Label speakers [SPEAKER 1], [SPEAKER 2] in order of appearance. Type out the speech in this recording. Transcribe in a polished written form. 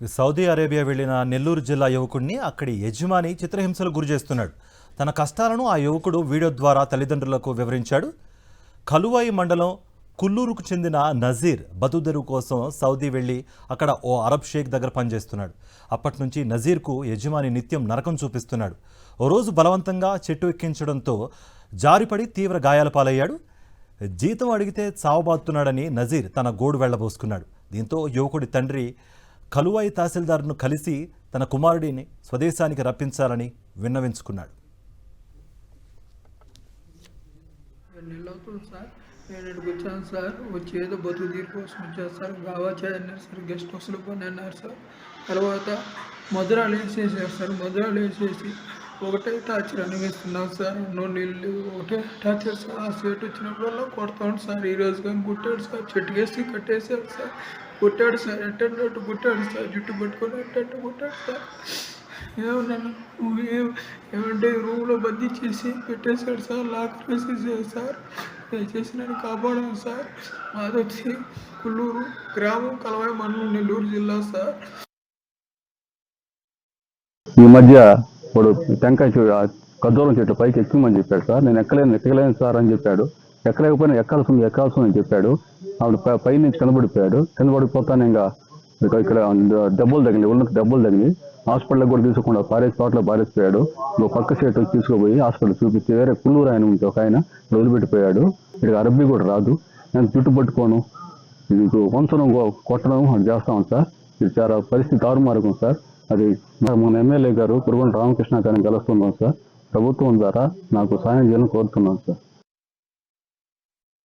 [SPEAKER 1] Saudi Arabia వెళ్లిన నెల్లూరు జిల్లా యువకుడిని అక్కడి యజమాని చిత్రహింసలు గురిచేస్తున్నాడు. తన కష్టాలను ఆ యువకుడు వీడియో ద్వారా తల్లిదండ్రులకు వివరించాడు. కలువాయి మండలం కుల్లూరుకు చెందిన నజీర్ బతుదెరువు కోసం సౌదీ వెళ్లి అక్కడ ఓ అరబ్ షేక్ దగ్గర పనిచేస్తున్నాడు. అప్పటి నుంచి నజీర్కు యజమాని నిత్యం నరకం చూపిస్తున్నాడు. ఓ రోజు బలవంతంగా చెట్టు ఎక్కించడంతో జారిపడి తీవ్ర గాయాల పాలయ్యాడు. జీతం అడిగితే చావబాతున్నాడని నజీర్ తన గోడు వెళ్లబోసుకున్నాడు. దీంతో యువకుడి తండ్రి కలువాయి తహసీల్దార్ను కలిసి తన కుమారుడిని స్వదేశానికి రప్పించాలని విన్నవించుకున్నాడు.
[SPEAKER 2] నేను ఇక్కడికి వచ్చాను సార్. వచ్చి ఏదో బతుకు తీరు కోసం వచ్చాను సార్. గావా చేయన్నారు సార్, గెస్ట్ హౌస్లో పని అన్నారు సార్. తర్వాత మధురాలు వేసేసారు సార్. మధురాలు వేసేసి ఒకటే టార్చర్ అనిపిస్తున్నాను సార్. నీళ్ళు ఒకటే టార్చర్ సార్. ఆ స్వేట్ వచ్చినప్పుడల్లా కొడతాడు సార్. ఈరోజు కానీ కుట్టాడు సార్. చెట్టుకేసి కట్టేసాడు సార్. కుట్టాడు సార్. ఎట్టట్టు కుట్టాడు సార్. జుట్టు పట్టుకొని ఎట్టట్టు కుట్టాడు సార్. ఏమన్నా ఏమంటే రూమ్లో బంధించేసి పెట్టేశాడు సార్. లాకర్ వేసేసాడు సార్. దయచేసి నన్ను కాపాడాను సార్. మాది వచ్చి కుల్లూరు గ్రామం, కలవాయి మండలం, నెల్లూరు జిల్లా సార్.
[SPEAKER 3] ఈ మధ్య వాడు టెంకాయ కద్దోలం చెట్టు పైకి ఎక్కమని చెప్పాడు సార్. నేను ఎక్కలేను సార్ అని చెప్పాడు. ఎక్కలేకపోయినా ఎక్కాల్సి అని చెప్పాడు. ఆవిడ పై నుంచి కింద పడిపోతాను. ఇక్కడ దెబ్బలు తగిలి ఉన్నత దెబ్బలు తగిలి హాస్పిటల్కి కూడా తీసుకోకుండా తోటలో పారేసిపోయాడు. ఇంకో పక్క సైట్ తీసుకుపోయి హాస్పిటల్ చూపించి వేరే కుల్లూరు ఆయన ఉంటే ఒక ఆయన వదిలిపెట్టిపోయాడు. ఇక్కడ అరబ్బీ కూడా రాదు. నేను జుట్టు పట్టుకోను, మీకు వంచడం కొట్టడం అది చేస్తాను సార్. ఇది చాలా పరిస్థితి తారుమారుగా సార్. అది మన ఎమ్మెల్యే గారు పురుగొండ రామకృష్ణ గారిని కలుస్తున్నాం సార్. ప్రభుత్వం ద్వారా నాకు సాయం చేయాలని కోరుతున్నాను సార్.